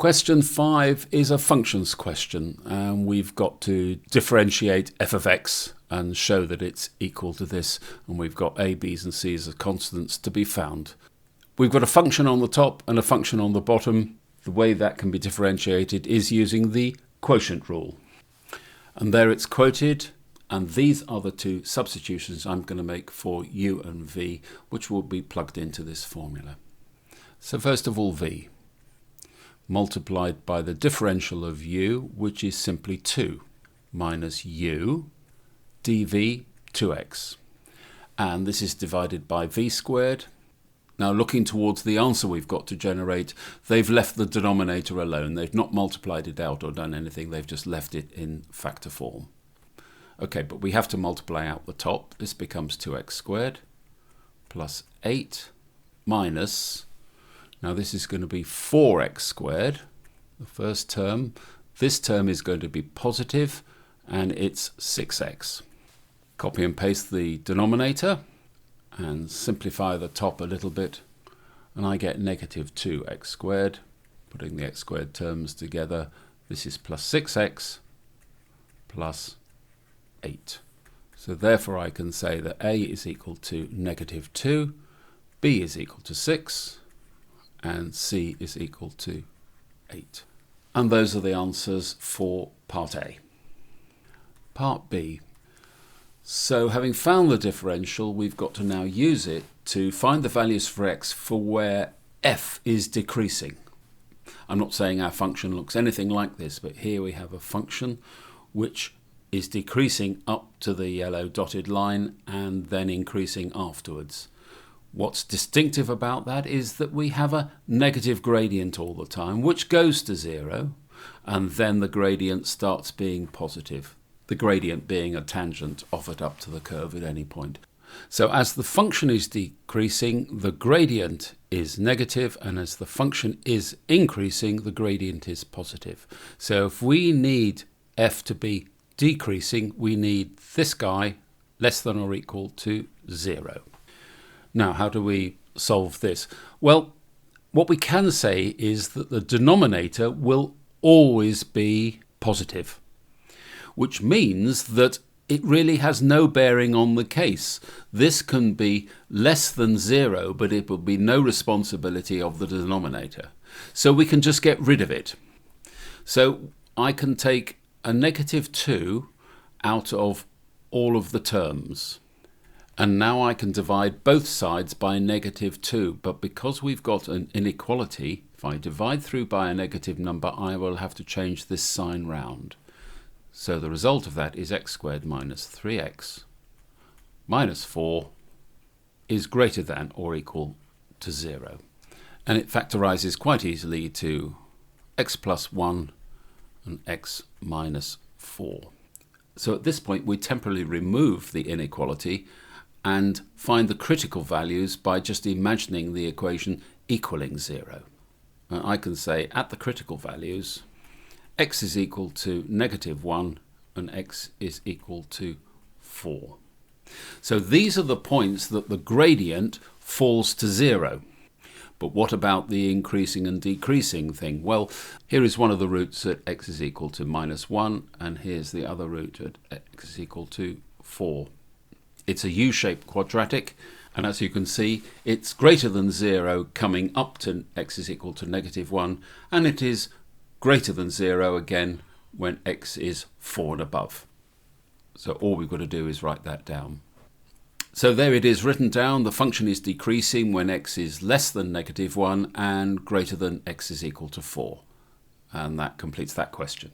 Question 5 is a functions question, and we've got to differentiate f of x and show that it's equal to this, and we've got a, b's and c's as constants to be found. We've got a function on the top and a function on the bottom. The way that can be differentiated is using the quotient rule. And there it's quoted, and these are the two substitutions I'm going to make for u and v, which will be plugged into this formula. So first of all, v multiplied by the differential of u, which is simply 2, minus u dv 2x. And this is divided by v squared. Now looking towards the answer we've got to generate, they've left the denominator alone. They've not multiplied it out or done anything. They've just left it in factor form. Okay, but we have to multiply out the top. This becomes 2x squared plus 8 minus, now this is going to be 4x squared, the first term. This term is going to be positive, and it's 6x. Copy and paste the denominator and simplify the top a little bit, and I get negative 2x squared. Putting the x squared terms together, this is plus 6x plus 8. So therefore I can say that a is equal to negative 2, b is equal to 6, and c is equal to 8. And those are the answers for part A. Part B. So having found the differential, we've got to now use it to find the values for x for where f is decreasing. I'm not saying our function looks anything like this, but here we have a function which is decreasing up to the yellow dotted line and then increasing afterwards. What's distinctive about that is that we have a negative gradient all the time, which goes to 0, and then the gradient starts being positive, the gradient being a tangent offered up to the curve at any point. So as the function is decreasing, the gradient is negative, and as the function is increasing, the gradient is positive. So if we need f to be decreasing, we need this guy less than or equal to 0. Now, how do we solve this? Well, what we can say is that the denominator will always be positive, which means that it really has no bearing on the case. This can be less than 0, but it will be no responsibility of the denominator. So we can just get rid of it. So I can take a negative 2 out of all of the terms. And now I can divide both sides by negative 2. But because we've got an inequality, if I divide through by a negative number, I will have to change this sign round. So the result of that is x squared minus 3x minus 4 is greater than or equal to 0. And it factorizes quite easily to x plus 1 and x minus 4. So at this point we temporarily remove the inequality and find the critical values by just imagining the equation equaling 0. And I can say at the critical values, x is equal to negative 1 and x is equal to 4. So these are the points that the gradient falls to 0. But what about the increasing and decreasing thing? Well, here is one of the roots at x is equal to minus 1, and here's the other root at x is equal to 4. It's a U-shaped quadratic, and as you can see, it's greater than 0 coming up to x is equal to negative 1, and it is greater than 0 again when x is 4 and above. So all we've got to do is write that down. So there it is written down. The function is decreasing when x is less than negative 1 and greater than x is equal to 4. And that completes that question.